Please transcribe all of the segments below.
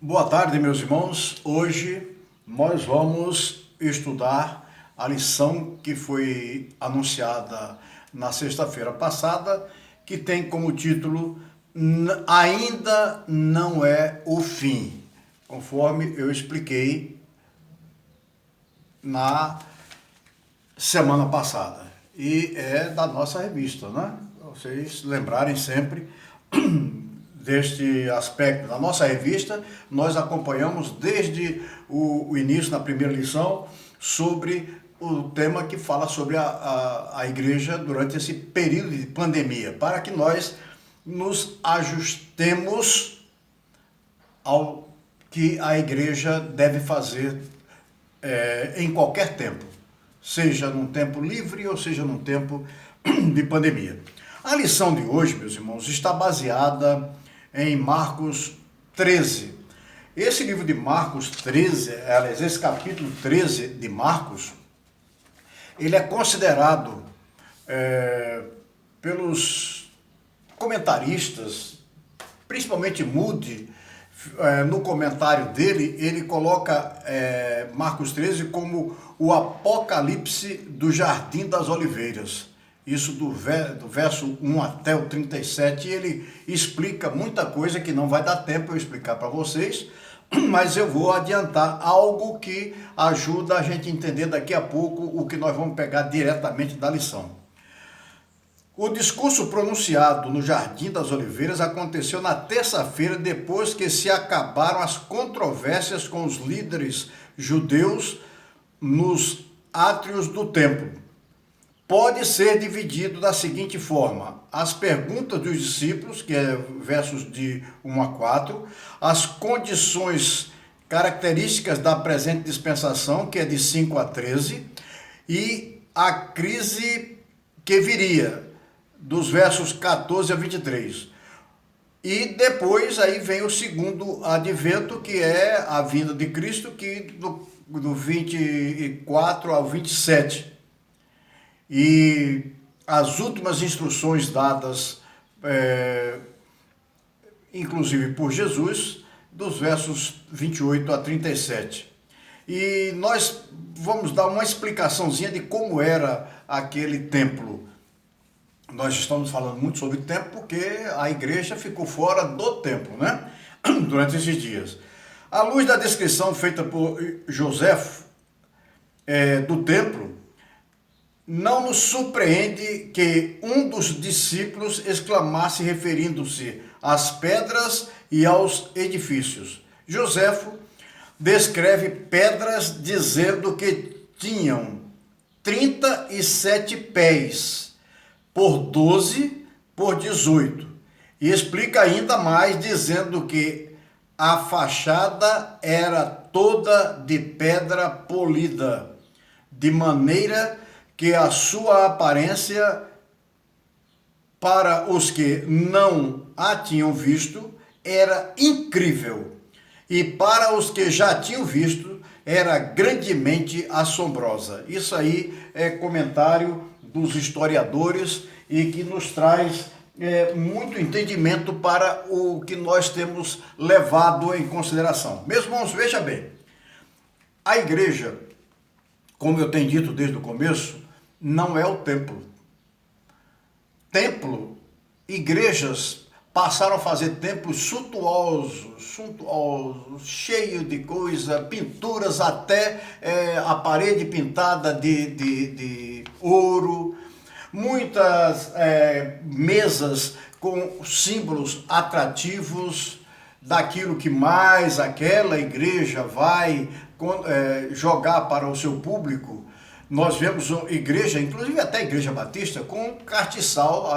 Boa tarde, meus irmãos. Hoje nós vamos estudar a lição que foi anunciada na sexta-feira passada, que tem como título Ainda não é o fim, conforme eu expliquei na semana passada. E é da nossa revista, né? Vocês lembrarem sempre deste aspecto. Na nossa revista, nós acompanhamos desde o início, na primeira lição, sobre o tema que fala sobre a igreja durante esse período de pandemia, para que nós nos ajustemos ao que a igreja deve fazer em qualquer tempo, seja num tempo livre ou seja num tempo de pandemia. A lição de hoje, meus irmãos, está baseada em Marcos 13. Esse livro de Marcos 13, aliás, esse capítulo 13 de Marcos, ele é considerado pelos comentaristas, principalmente Moody, no comentário dele, ele coloca Marcos 13 como o Apocalipse do Jardim das Oliveiras. Isso do verso 1 até o 37, ele explica muita coisa que não vai dar tempo eu explicar para vocês, mas eu vou adiantar algo que ajuda a gente a entender daqui a pouco o que nós vamos pegar diretamente da lição. O discurso pronunciado no Jardim das Oliveiras aconteceu na terça-feira, depois que se acabaram as controvérsias com os líderes judeus nos átrios do templo. Pode ser dividido da seguinte forma: as perguntas dos discípulos, que é versos de 1 a 4, as condições características da presente dispensação, que é de 5 a 13, e a crise que viria, dos versos 14 a 23. E depois aí vem o segundo advento, que é a vinda de Cristo, que do 24 ao 27. E as últimas instruções dadas, inclusive por Jesus, dos versos 28 a 37. E nós vamos dar uma explicaçãozinha de como era aquele templo. Nós estamos falando muito sobre templo porque a igreja ficou fora do templo, né? Durante esses dias. À luz da descrição feita por Joséfo do templo, não nos surpreende que um dos discípulos exclamasse referindo-se às pedras e aos edifícios. Joséfo descreve pedras dizendo que tinham 37 pés, por 12, por 18. E explica ainda mais dizendo que a fachada era toda de pedra polida, de maneira que a sua aparência, para os que não a tinham visto, era incrível, e para os que já tinham visto, era grandemente assombrosa. Isso aí é comentário dos historiadores e que nos traz muito entendimento para o que nós temos levado em consideração. Meus irmãos, veja bem, a igreja, como eu tenho dito desde o começo, não é o templo. Templo, igrejas passaram a fazer templos suntuosos, cheios de coisa, pinturas até a parede pintada de ouro, muitas mesas com símbolos atrativos daquilo que mais aquela igreja vai jogar para o seu público. Nós vemos igreja, inclusive até a igreja batista, com castiçal,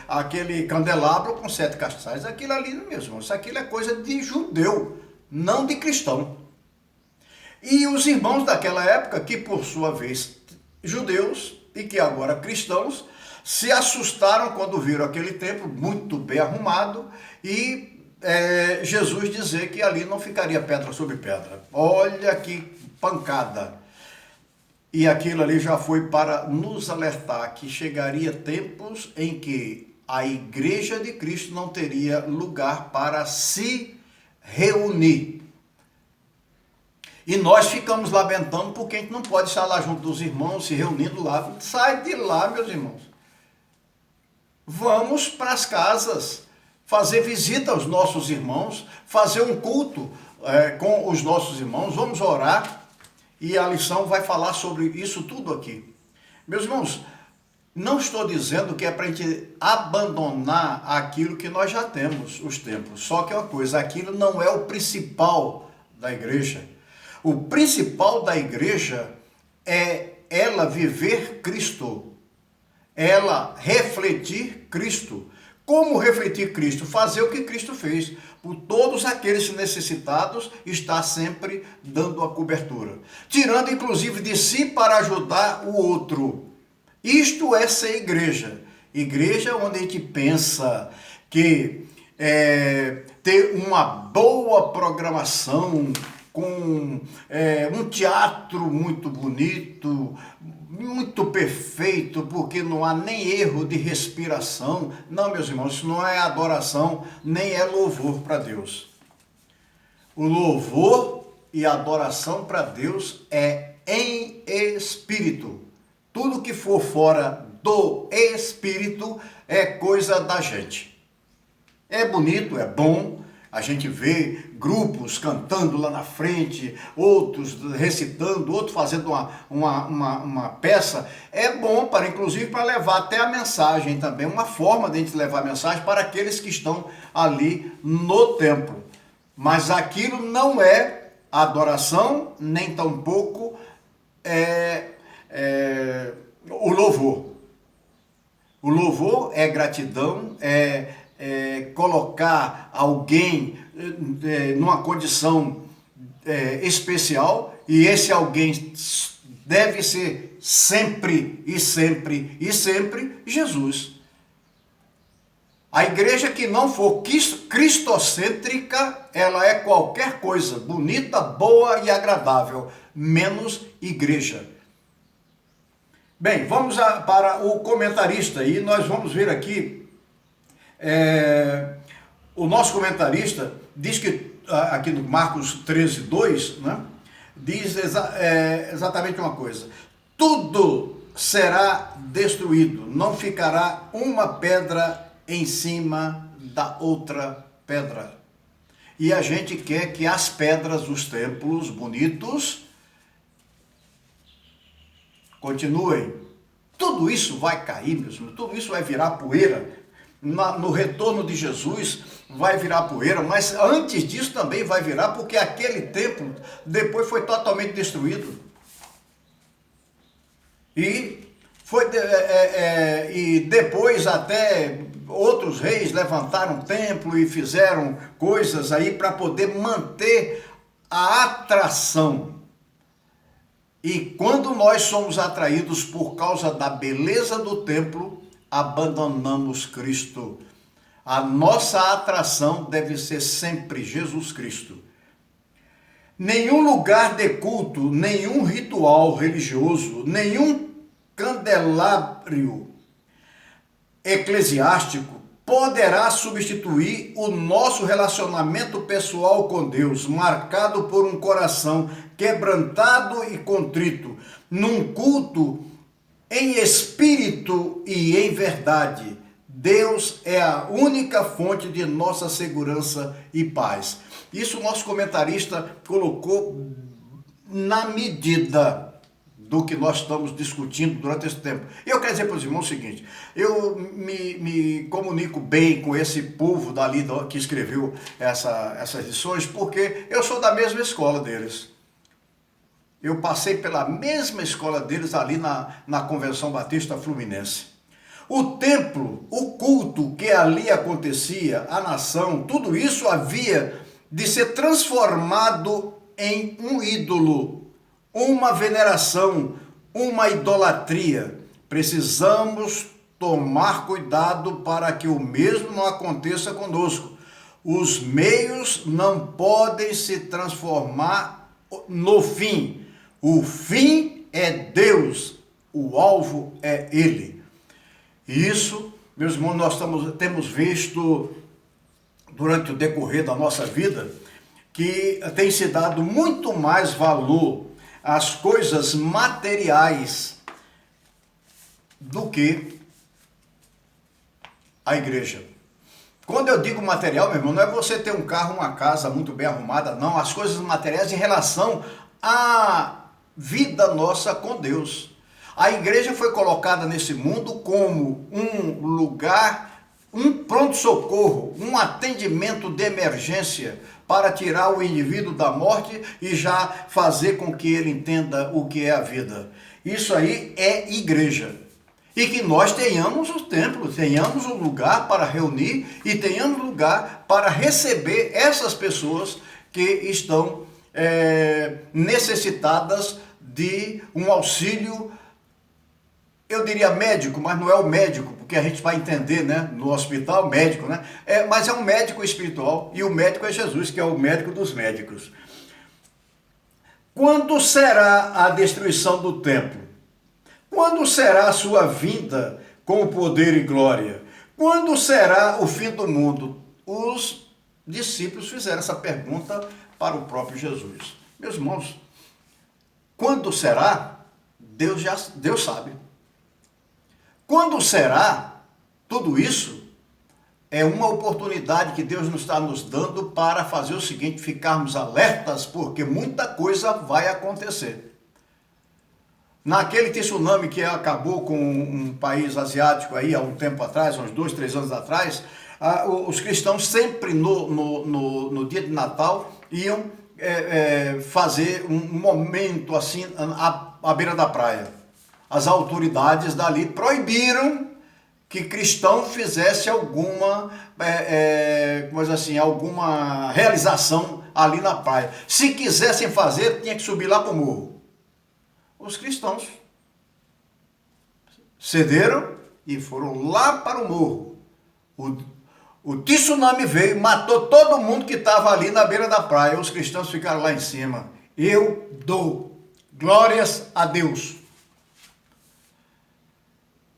aquele candelabro com 7 castiçais. Aquilo ali mesmo, aquilo é coisa de judeu, não de cristão. E os irmãos daquela época, que por sua vez judeus e que agora cristãos, se assustaram quando viram aquele templo muito bem arrumado e Jesus dizer que ali não ficaria pedra sobre pedra. Olha que pancada! E aquilo ali já foi para nos alertar que chegaria tempos em que a igreja de Cristo não teria lugar para se reunir. E nós ficamos lamentando porque a gente não pode estar lá junto dos irmãos, se reunindo lá. Sai de lá, meus irmãos. Vamos para as casas, fazer visita aos nossos irmãos, fazer um culto com os nossos irmãos, vamos orar, e a lição vai falar sobre isso tudo aqui. Meus irmãos, não estou dizendo que é para a gente abandonar aquilo que nós já temos, os templos. Só que é uma coisa, aquilo não é o principal da igreja. O principal da igreja é ela viver Cristo, ela refletir Cristo. Como refletir Cristo? Fazer o que Cristo fez. Por todos aqueles necessitados, está sempre dando a cobertura. Tirando inclusive de si para ajudar o outro. Isto é ser igreja. Igreja onde a gente pensa que ter uma boa programação, com um teatro muito bonito, muito perfeito, porque não há nem erro de respiração. Não, meus irmãos, isso não é adoração, nem é louvor para Deus. O louvor e a adoração para Deus é em espírito. Tudo que for fora do espírito é coisa da gente. É bonito, é bom. A gente vê grupos cantando lá na frente, outros recitando, outros fazendo uma peça. É bom, inclusive para levar até a mensagem também, uma forma de a gente levar a mensagem para aqueles que estão ali no templo. Mas aquilo não é adoração, nem tampouco o louvor. O louvor é gratidão, colocar alguém numa condição especial, e esse alguém deve ser sempre e sempre e sempre Jesus. A igreja que não for cristocêntrica, ela é qualquer coisa bonita, boa e agradável, menos igreja. Bem, vamos para o comentarista, e nós vamos ver aqui. O nosso comentarista diz que, aqui no Marcos 13, 2, né, diz exatamente uma coisa: tudo será destruído, não ficará uma pedra em cima da outra pedra. E a gente quer que as pedras dos templos bonitos continuem. Tudo isso vai cair, meus irmãos, tudo isso vai virar poeira. No retorno de Jesus vai virar poeira, mas antes disso também vai virar, porque aquele templo depois foi totalmente destruído. E depois até outros reis levantaram o templo e fizeram coisas aí para poder manter a atração. E quando nós somos atraídos por causa da beleza do templo, abandonamos Cristo. A nossa atração deve ser sempre Jesus Cristo. Nenhum lugar de culto, nenhum ritual religioso, nenhum candelabro eclesiástico poderá substituir o nosso relacionamento pessoal com Deus, marcado por um coração quebrantado e contrito, num culto em espírito e em verdade. Deus é a única fonte de nossa segurança e paz. Isso o nosso comentarista colocou na medida do que nós estamos discutindo durante esse tempo. E eu quero dizer para os irmãos o seguinte: eu me comunico bem com esse povo dali que escreveu essas lições, porque eu sou da mesma escola deles. Eu passei pela mesma escola deles ali na Convenção Batista Fluminense. O templo, o culto que ali acontecia, a nação, tudo isso havia de ser transformado em um ídolo, uma veneração, uma idolatria. Precisamos tomar cuidado para que o mesmo não aconteça conosco. Os meios não podem se transformar no fim. O fim é Deus, o alvo é Ele. Isso, meus irmãos, nós temos visto durante o decorrer da nossa vida que tem se dado muito mais valor às coisas materiais do que a igreja. Quando eu digo material, meu irmão, não é você ter um carro, uma casa muito bem arrumada, não. As coisas materiais em relação à vida nossa com Deus. A igreja foi colocada nesse mundo como um lugar, um pronto-socorro, um atendimento de emergência para tirar o indivíduo da morte e já fazer com que ele entenda o que é a vida. Isso aí é igreja. E que nós tenhamos o templo, tenhamos um lugar para reunir e tenhamos lugar para receber essas pessoas que estão necessitadas de um auxílio, eu diria médico, mas não é o médico, porque a gente vai entender, né, no hospital, médico, né? Mas é um médico espiritual e o médico é Jesus, que é o médico dos médicos. Quando será a destruição do templo? Quando será a sua vinda com poder e glória? Quando será o fim do mundo? Os discípulos fizeram essa pergunta para o próprio Jesus. Meus irmãos, quando será? Deus sabe. Quando será? Tudo isso é uma oportunidade que Deus nos está nos dando para fazer o seguinte, ficarmos alertas, porque muita coisa vai acontecer. Naquele tsunami que acabou com um país asiático aí há um tempo atrás, uns 2, 3 anos atrás, os cristãos sempre no dia de Natal iam fazer um momento assim à beira da praia. As autoridades dali proibiram que cristão fizesse alguma realização ali na praia. Se quisessem fazer, tinha que subir lá para o morro. Os cristãos cederam e foram lá para o morro. O tsunami veio, matou todo mundo que estava ali na beira da praia. Os cristãos ficaram lá em cima. Eu dou glórias a Deus.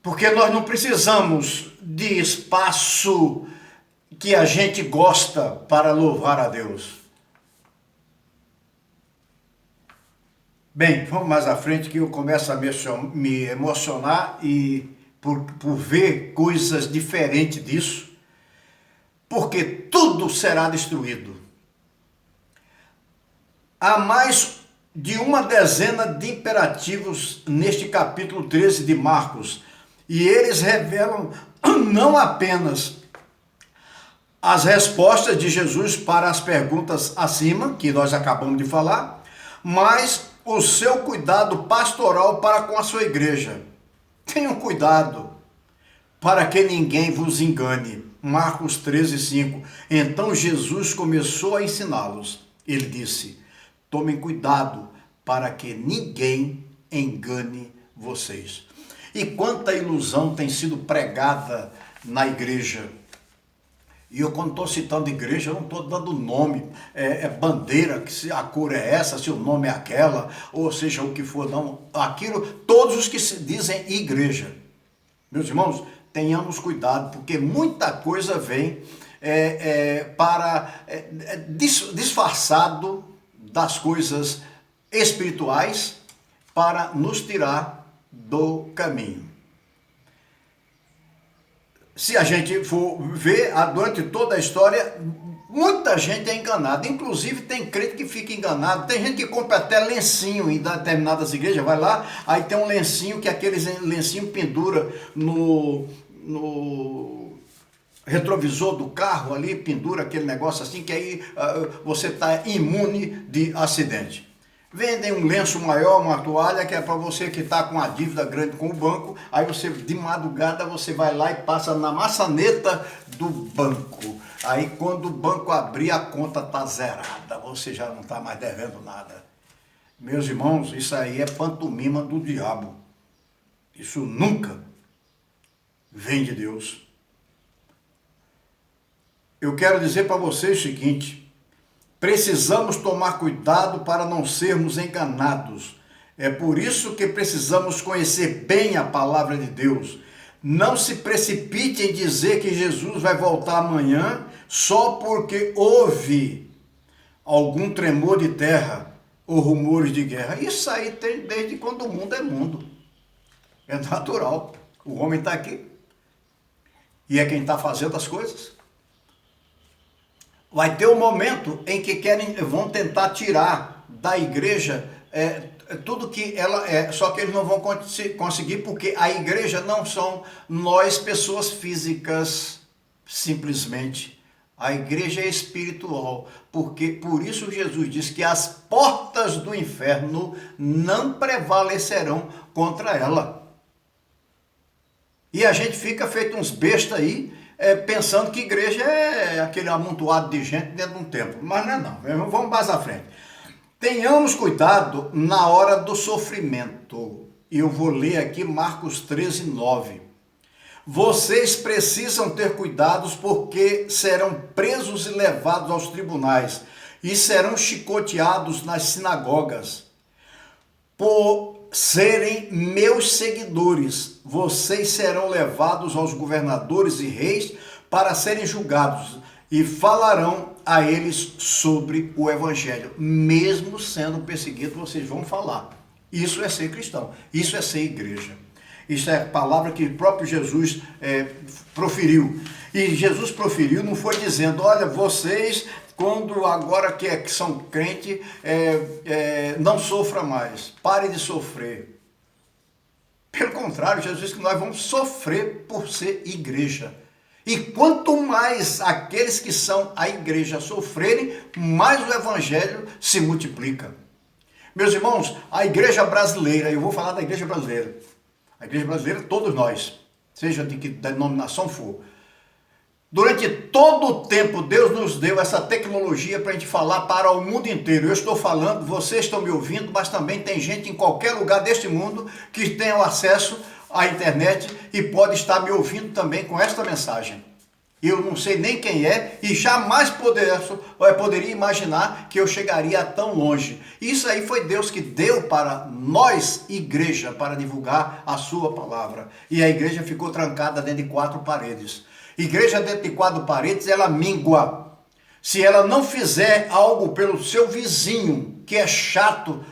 Porque nós não precisamos de espaço que a gente gosta para louvar a Deus. Bem, vamos mais à frente que eu começo a me emocionar e por ver coisas diferentes disso, porque tudo será destruído. Há mais de uma dezena de imperativos neste capítulo 13 de Marcos, e eles revelam não apenas as respostas de Jesus para as perguntas acima, que nós acabamos de falar, mas o seu cuidado pastoral para com a sua igreja. Tenham cuidado para que ninguém vos engane. Marcos 13:5. Então Jesus começou a ensiná-los. Ele disse: tomem cuidado para que ninguém engane vocês. E quanta ilusão tem sido pregada na igreja. E eu, quando estou citando igreja, eu não estou dando nome, bandeira, que se a cor é essa, se o nome é aquela, ou seja, o que for, não. Aquilo, todos os que se dizem igreja. Meus irmãos, tenhamos cuidado, porque muita coisa vem disfarçado das coisas espirituais para nos tirar do caminho. Se a gente for ver, durante toda a história, muita gente é enganada. Inclusive tem crente que fica enganado. Tem gente que compra até lencinho em determinadas igrejas. Vai lá, aí tem um lencinho que aquele lencinho pendura no retrovisor do carro ali, pendura aquele negócio assim, que aí você está imune de acidente. Vendem um lenço maior, uma toalha, que é para você que está com uma dívida grande com o banco, aí você, de madrugada, você vai lá e passa na maçaneta do banco. Aí quando o banco abrir, a conta está zerada, você já não está mais devendo nada. Meus irmãos, isso aí é pantomima do diabo. Isso nunca vem de Deus. Eu quero dizer para vocês o seguinte: precisamos tomar cuidado para não sermos enganados. É por isso que precisamos conhecer bem a palavra de Deus. Não se precipite em dizer que Jesus vai voltar amanhã só porque houve algum tremor de terra ou rumores de guerra. Isso aí tem desde quando o mundo é mundo. É natural. O homem está aqui e é quem está fazendo as coisas. Vai ter um momento em que vão tentar tirar da igreja tudo que ela é, só que eles não vão conseguir, porque a igreja não são nós, pessoas físicas, simplesmente. A igreja é espiritual, porque por isso Jesus diz que as portas do inferno não prevalecerão contra ela. E a gente fica feito uns bestas aí, pensando que igreja é aquele amontoado de gente dentro de um templo. Mas não é não, vamos mais à frente. Tenhamos cuidado na hora do sofrimento. E eu vou ler aqui Marcos 13, 9. Vocês precisam ter cuidados porque serão presos e levados aos tribunais e serão chicoteados nas sinagogas. Por serem meus seguidores, vocês serão levados aos governadores e reis para serem julgados e falarão a eles sobre o evangelho. Mesmo sendo perseguidos, vocês vão falar. Isso é ser cristão, isso é ser igreja. Isso é a palavra que o próprio Jesus proferiu. E Jesus proferiu, não foi dizendo, olha, vocês, quando agora que são crentes, não sofra mais, pare de sofrer. Pelo contrário, Jesus disse que nós vamos sofrer por ser igreja. E quanto mais aqueles que são a igreja sofrerem, mais o evangelho se multiplica. Meus irmãos, a igreja brasileira, eu vou falar da igreja brasileira. A igreja brasileira, todos nós, seja de que denominação for. Durante todo o tempo, Deus nos deu essa tecnologia para a gente falar para o mundo inteiro. Eu estou falando, vocês estão me ouvindo, mas também tem gente em qualquer lugar deste mundo que tem o acesso à internet e pode estar me ouvindo também com esta mensagem. Eu não sei nem quem é e jamais poderia imaginar que eu chegaria tão longe. Isso aí foi Deus que deu para nós, igreja, para divulgar a sua palavra. E a igreja ficou trancada dentro de 4 paredes. Igreja dentro de 4 paredes, ela mingua. Se ela não fizer algo pelo seu vizinho, que é chato,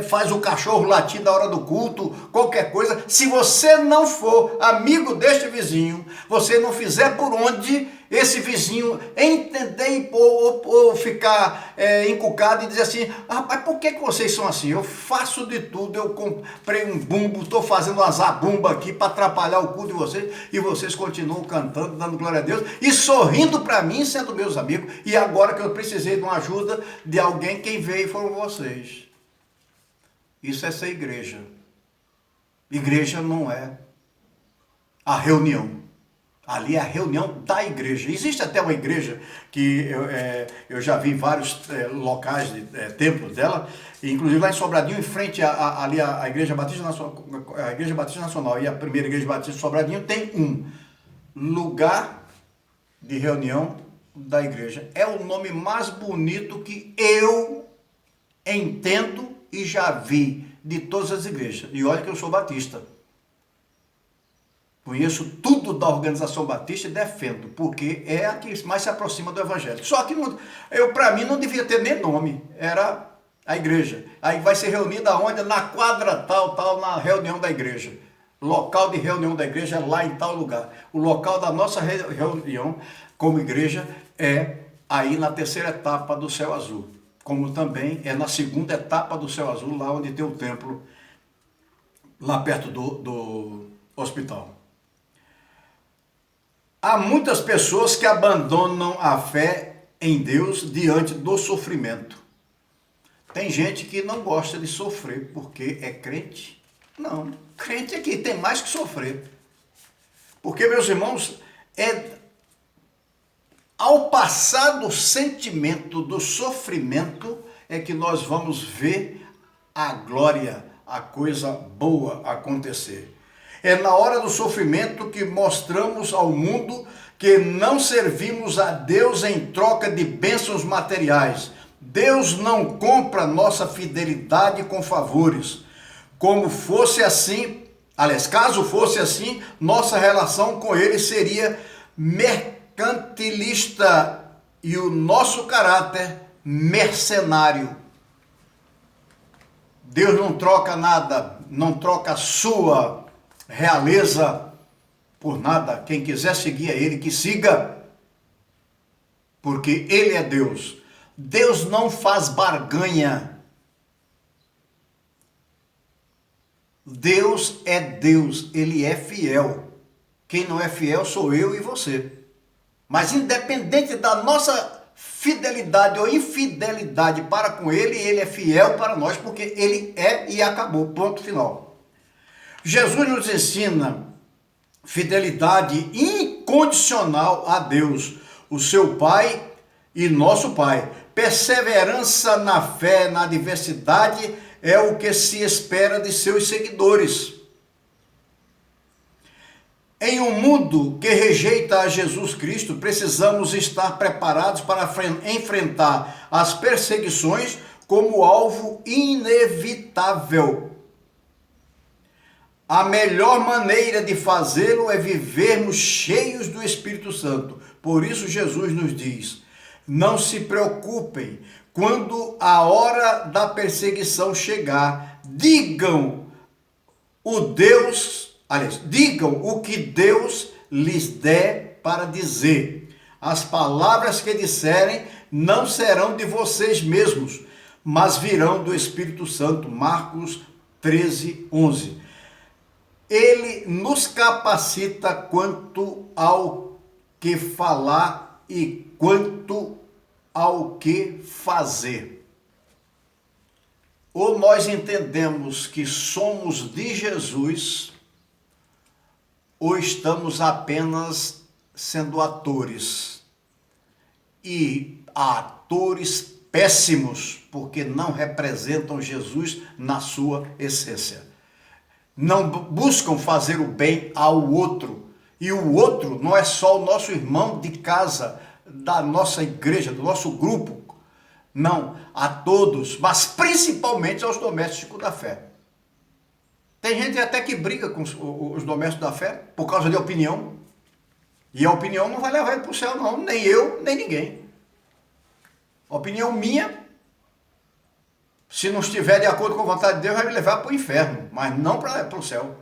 faz o cachorro latir na hora do culto, qualquer coisa, se você não for amigo deste vizinho, você não fizer por onde esse vizinho entender ou ficar encucado e dizer assim, rapaz, por que vocês são assim? Eu faço de tudo, eu comprei um bumbo, estou fazendo uma zabumba aqui para atrapalhar o culto de vocês, e vocês continuam cantando, dando glória a Deus, e sorrindo para mim, sendo meus amigos, e agora que eu precisei de uma ajuda de alguém, quem veio foram vocês. Isso é ser igreja. Igreja não é a reunião. Ali é a reunião da igreja. Existe até uma igreja que eu já vi em vários locais, templos dela, inclusive lá em Sobradinho, em frente ali à Igreja Batista Nacional e a primeira Igreja Batista de Sobradinho, tem um lugar de reunião da igreja. É o nome mais bonito que eu entendo e já vi de todas as igrejas. E olha que eu sou batista. Conheço tudo da organização batista e defendo, porque é a que mais se aproxima do evangelho. Só que para mim não devia ter nem nome, era a igreja. Aí vai ser reunida onde? Na quadra tal, na reunião da igreja. Local de reunião da igreja é lá em tal lugar. O local da nossa reunião como igreja é aí na 3ª etapa do Céu Azul. Como também é na 2ª etapa do Céu Azul, lá onde tem o templo, lá perto do hospital. Há muitas pessoas que abandonam a fé em Deus diante do sofrimento. Tem gente que não gosta de sofrer porque é crente. Não, crente aqui tem mais que sofrer. Porque, meus irmãos, ao passar do sentimento do sofrimento é que nós vamos ver a glória, a coisa boa acontecer. É na hora do sofrimento que mostramos ao mundo que não servimos a Deus em troca de bênçãos materiais. Deus não compra nossa fidelidade com favores. Como fosse assim, aliás, caso fosse assim, nossa relação com Ele seria mercantilista e o nosso caráter mercenário. Deus não troca nada, não troca a sua realeza por nada. Quem quiser seguir a Ele, que siga, porque Ele é Deus. Deus não faz barganha. Deus é Deus, Ele é fiel. Quem não é fiel sou eu e você. Mas independente da nossa fidelidade ou infidelidade para com Ele, Ele é fiel para nós, porque Ele é e acabou, ponto final. Jesus nos ensina fidelidade incondicional a Deus, o seu Pai e nosso Pai. Perseverança na fé, na adversidade, é o que se espera de seus seguidores. Em um mundo que rejeita a Jesus Cristo, precisamos estar preparados para enfrentar as perseguições como alvo inevitável. A melhor maneira de fazê-lo é vivermos cheios do Espírito Santo. Por isso Jesus nos diz: não se preocupem, quando a hora da perseguição chegar, digam o que Deus lhes der para dizer. As palavras que disserem não serão de vocês mesmos, mas virão do Espírito Santo. Marcos 13, 11. Ele nos capacita quanto ao que falar e quanto ao que fazer. Ou nós entendemos que somos de Jesus, ou estamos apenas sendo atores. E atores péssimos, porque não representam Jesus na sua essência. Não buscam fazer o bem ao outro. E o outro não é só o nosso irmão de casa, da nossa igreja, do nosso grupo. Não, a todos, mas principalmente aos domésticos da fé. Tem gente até que briga com os domésticos da fé por causa de opinião. E a opinião não vai levar ele para o céu, não. Nem eu, nem ninguém. A opinião minha, se não estiver de acordo com a vontade de Deus, vai me levar para o inferno, mas não para o céu.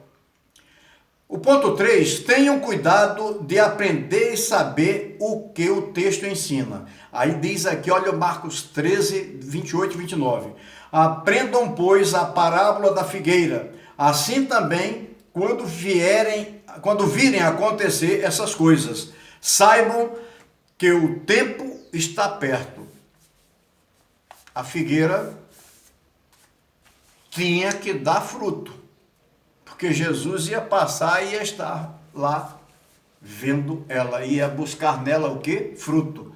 O ponto 3, tenham cuidado de aprender e saber o que o texto ensina. Aí diz aqui, olha Marcos 13, 28 e 29. Aprendam, pois, a parábola da figueira. Assim também, quando virem acontecer essas coisas, saibam que o tempo está perto. A figueira tinha que dar fruto. Porque Jesus ia passar e ia estar lá vendo ela, ia buscar nela o quê? Fruto.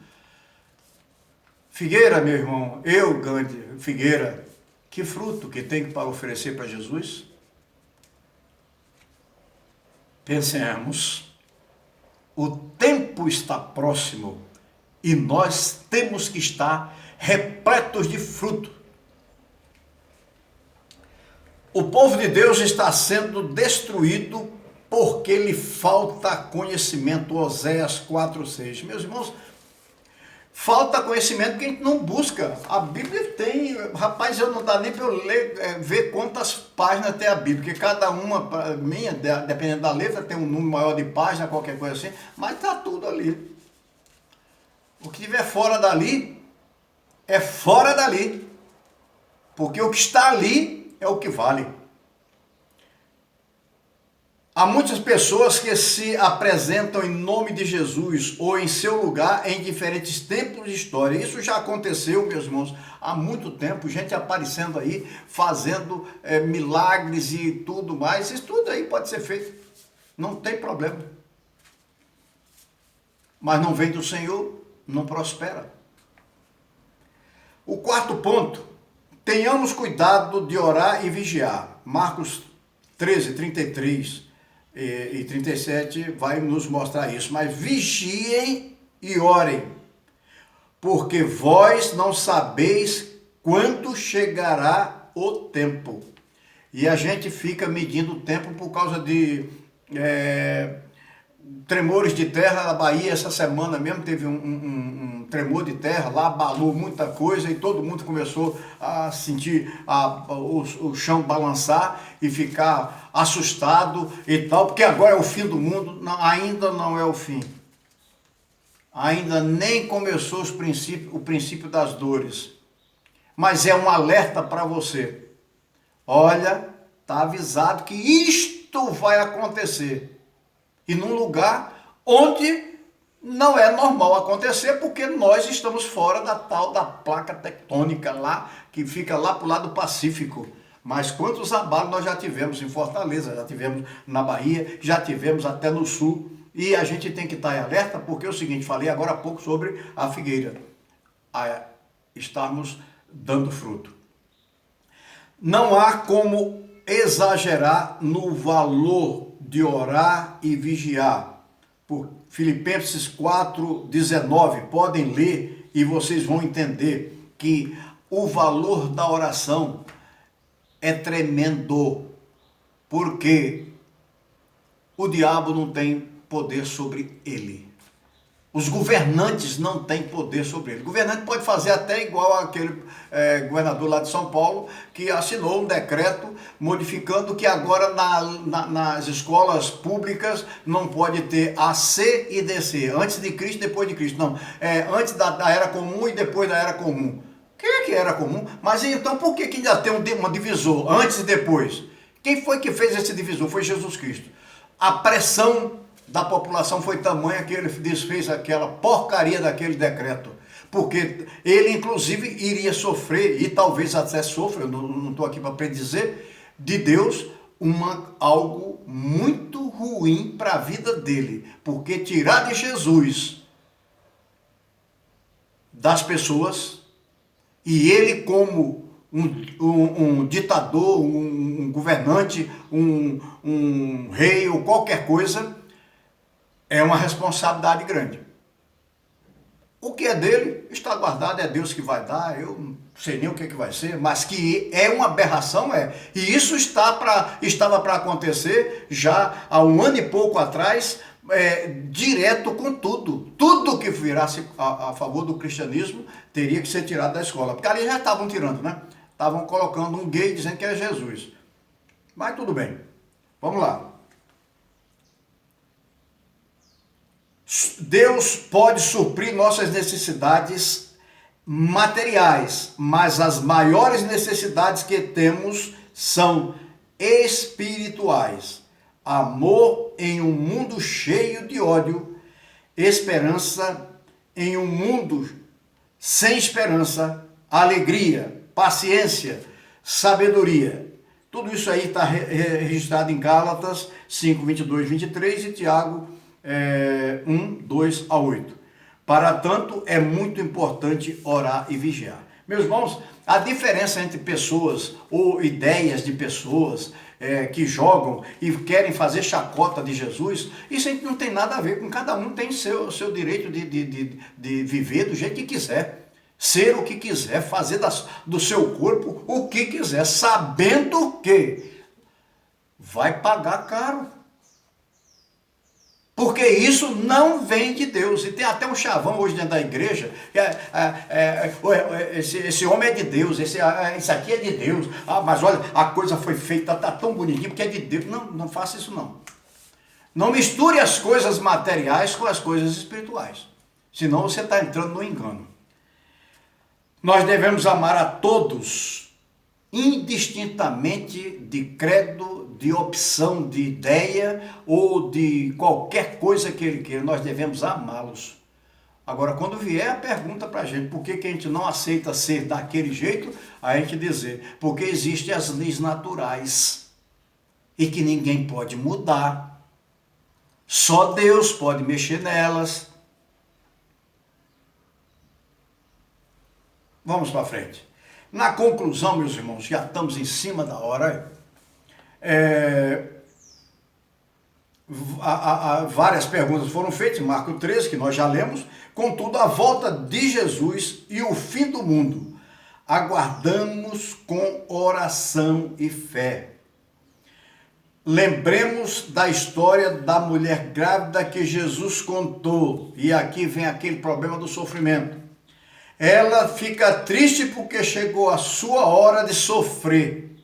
Figueira, meu irmão, grande figueira, que fruto que tem para oferecer para Jesus? Pensemos, o tempo está próximo e nós temos que estar repletos de fruto. O povo de Deus está sendo destruído porque lhe falta conhecimento. Oséias 4:6. Meus irmãos, falta conhecimento que a gente não busca. A Bíblia tem, rapaz, eu não dá nem para eu ler, ver quantas páginas tem a Bíblia, porque cada uma, minha, dependendo da letra, tem um número maior de páginas, qualquer coisa assim, mas está tudo ali. O que estiver fora dali, é fora dali, porque o que está ali é o que vale. Há muitas pessoas que se apresentam em nome de Jesus ou em seu lugar em diferentes tempos de história. Isso já aconteceu, meus irmãos, há muito tempo, gente aparecendo aí, fazendo milagres e tudo mais. Isso tudo aí pode ser feito, não tem problema. Mas não vem do Senhor, não prospera. O quarto ponto, tenhamos cuidado de orar e vigiar. Marcos 13, 33 e 37 vai nos mostrar isso. Mas vigiem e orem, porque vós não sabeis quando chegará o tempo. E a gente fica medindo o tempo por causa de tremores de terra na Bahia. Essa semana mesmo teve um tremor de terra lá, abalou muita coisa e todo mundo começou a sentir o chão balançar e ficar assustado e tal, porque agora é o fim do mundo. Não, ainda não é o fim. Ainda nem começou o princípio das dores. Mas é um alerta para você. Olha, está avisado que isto vai acontecer. E num lugar onde não é normal acontecer, porque nós estamos fora da tal da placa tectônica lá, que fica lá para o lado do Pacífico. Mas quantos abalos nós já tivemos em Fortaleza, já tivemos na Bahia, já tivemos até no Sul. E a gente tem que estar em alerta, porque é o seguinte, falei agora há pouco sobre a figueira. Estarmos dando fruto. Não há como exagerar no valor de orar e vigiar. Por Filipenses 4:19, podem ler e vocês vão entender que o valor da oração é tremendo, porque o diabo não tem poder sobre ele. Os governantes não têm poder sobre ele. O governante pode fazer até igual aquele governador lá de São Paulo, que assinou um decreto modificando que agora nas escolas públicas não pode ter A, C e DC. Antes de Cristo, depois de Cristo. Não, antes da Era Comum e depois da Era Comum. Quem é que era comum? Mas então por que ainda tem um divisor, antes e depois? Quem foi que fez esse divisor? Foi Jesus Cristo. A pressão da população foi tamanha que ele desfez aquela porcaria daquele decreto, porque ele inclusive iria sofrer, e talvez até sofra, eu não estou aqui para predizer, de Deus algo muito ruim para a vida dele, porque tirar de Jesus das pessoas, e ele como um ditador, um governante, um rei ou qualquer coisa, é uma responsabilidade grande. O que é dele está guardado, é Deus que vai dar, eu não sei nem o que vai ser, mas que é uma aberração, é. E isso estava para acontecer já há um ano e pouco atrás, direto com tudo. Tudo que virasse a favor do cristianismo teria que ser tirado da escola. Porque ali já estavam tirando, né? Estavam colocando um gay dizendo que é Jesus. Mas tudo bem. Vamos lá. Deus pode suprir nossas necessidades materiais, mas as maiores necessidades que temos são espirituais. Amor em um mundo cheio de ódio, esperança em um mundo sem esperança, alegria, paciência, sabedoria. Tudo isso aí está registrado em Gálatas 5, 22, 23 e Tiago 1, 2 a 8. Para tanto, é muito importante orar e vigiar. Meus irmãos, a diferença entre pessoas ou ideias de pessoas que jogam e querem fazer chacota de Jesus, isso aí não tem nada a ver com cada um, tem seu direito de viver do jeito que quiser, ser o que quiser, fazer do seu corpo o que quiser, sabendo que vai pagar caro. Porque isso não vem de Deus. E tem até um chavão hoje dentro da igreja. Esse homem é de Deus, isso aqui é de Deus. Mas olha, a coisa foi feita, está tão bonitinho porque é de Deus. Não, não faça isso não. Não misture as coisas materiais com as coisas espirituais. Senão você está entrando no engano. Nós devemos amar a todos, indistintamente de credo, de opção, de ideia ou de qualquer coisa que ele queira, nós devemos amá-los. Agora, quando vier a pergunta para a gente, por que a gente não aceita ser daquele jeito, a gente dizer, porque existem as leis naturais e que ninguém pode mudar, só Deus pode mexer nelas. Vamos para frente. Na conclusão, meus irmãos, já estamos em cima da hora. Várias perguntas foram feitas, Marcos 13, que nós já lemos. Contudo, a volta de Jesus e o fim do mundo aguardamos com oração e fé. lembremos da história da mulher grávida que Jesus contou. E aqui vem aquele problema do sofrimento. Ela fica triste porque chegou a sua hora de sofrer.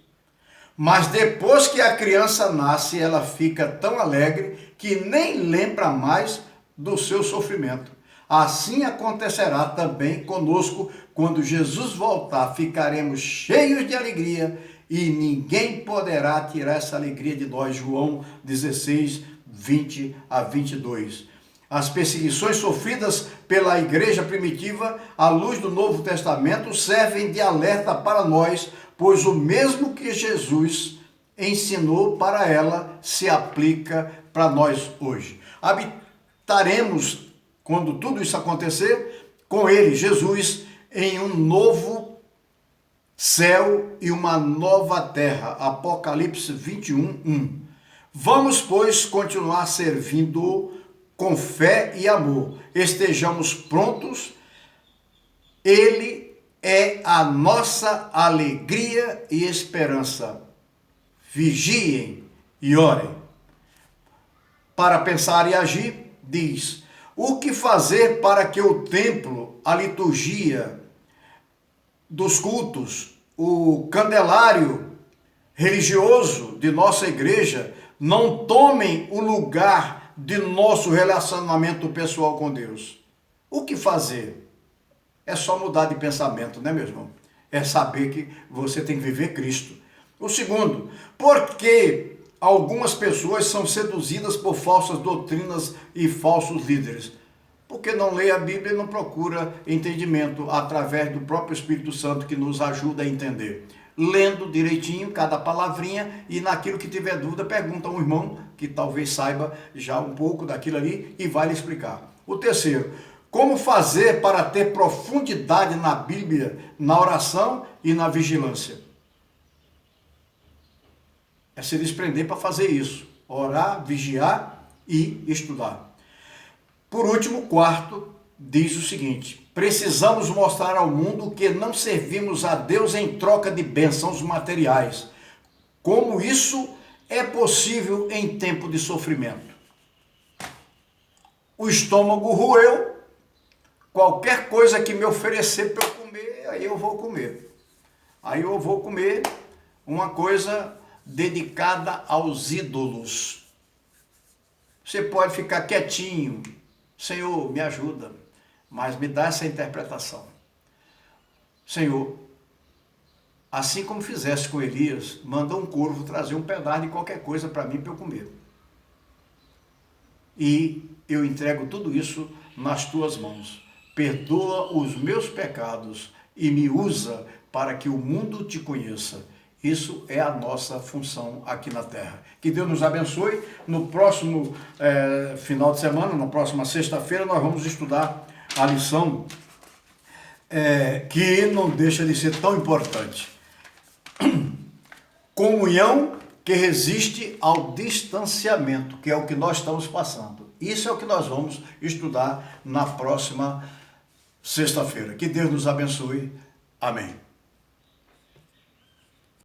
Mas depois que a criança nasce, ela fica tão alegre que nem lembra mais do seu sofrimento. Assim acontecerá também conosco quando Jesus voltar. Ficaremos cheios de alegria e ninguém poderá tirar essa alegria de nós. João 16, 20 a 22. As perseguições sofridas pela igreja primitiva, à luz do Novo Testamento, servem de alerta para nós, pois o mesmo que Jesus ensinou para ela se aplica para nós hoje. Habitaremos, quando tudo isso acontecer, com ele, Jesus, em um novo céu e uma nova terra. Apocalipse 21, 1. Vamos, pois, continuar servindo com fé e amor. Estejamos prontos. Ele é a nossa alegria e esperança. Vigiem e orem. Para pensar e agir, diz: o que fazer para que o templo, a liturgia dos cultos, o candelário religioso de nossa igreja não tomem o lugar de nosso relacionamento pessoal com Deus? O que fazer? É só mudar de pensamento, né, meu irmão? É saber que você tem que viver Cristo. O segundo, por que algumas pessoas são seduzidas por falsas doutrinas e falsos líderes? Porque não lê a Bíblia e não procura entendimento através do próprio Espírito Santo que nos ajuda a entender. Lendo direitinho cada palavrinha e naquilo que tiver dúvida, pergunta a um irmão que talvez saiba já um pouco daquilo ali e vai lhe explicar. O terceiro, como fazer para ter profundidade na Bíblia, na oração e na vigilância? É se desprender para fazer isso. Orar, vigiar e estudar. Por último, quarto, diz o seguinte: precisamos mostrar ao mundo que não servimos a Deus em troca de bênçãos materiais. Como isso é possível em tempo de sofrimento? O estômago roeu, qualquer coisa que me oferecer para eu comer, aí eu vou comer. Aí eu vou comer uma coisa dedicada aos ídolos. Você pode ficar quietinho, Senhor, me ajuda, mas me dá essa interpretação. Senhor, assim como fizeste com Elias, manda um corvo trazer um pedaço de qualquer coisa para mim para eu comer. E eu entrego tudo isso nas tuas mãos. Perdoa os meus pecados e me usa para que o mundo te conheça. Isso é a nossa função aqui na Terra. Que Deus nos abençoe. No próximo final de semana, na próxima sexta-feira, nós vamos estudar a lição que não deixa de ser tão importante. Comunhão que resiste ao distanciamento, que é o que nós estamos passando. Isso é o que nós vamos estudar na próxima sexta-feira. Que Deus nos abençoe. Amém.